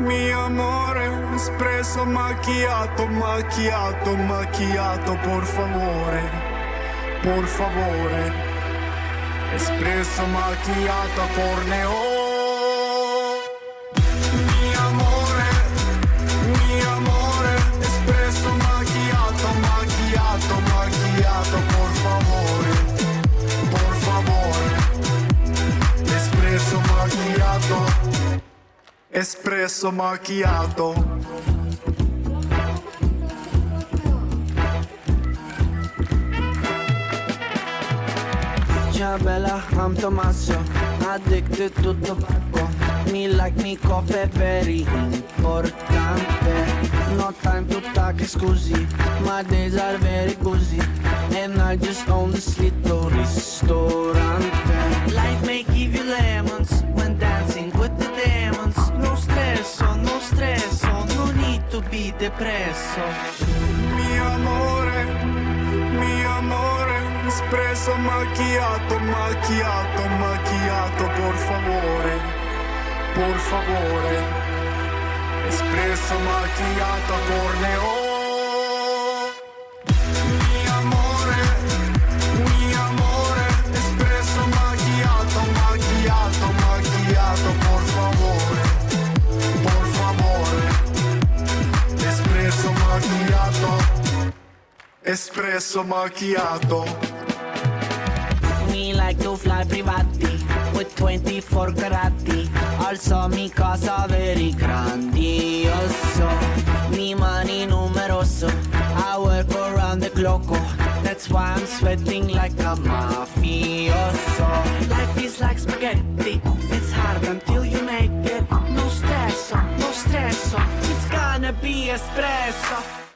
mi amore, espresso macchiato, macchiato, macchiato, por favore, espresso macchiato por neo. Mi amore, espresso macchiato, macchiato, macchiato, por favore, espresso macchiato, espresso macchiato. Ciao bella, I'm Tommaso, addicted to tobacco. Me like me coffee, very importante. No time to talk, scusi, my days are very busy. And I just own this little ristorante. Life may give you lemons when dancing with the demons. No stress, no need to be depresso. Mi amore, espresso macchiato, macchiato, macchiato, por favore, espresso macchiato por neo. Mi amore, espresso macchiato, macchiato, macchiato, por favore, espresso macchiato, espresso macchiato. Me like to fly privati with 24 carati. Also mi casa very grandioso. Mi money numeroso. I work around the clock. That's why I'm sweating like a mafioso. Life is like spaghetti. It's hard until you make it. No stress, it's gonna be espresso.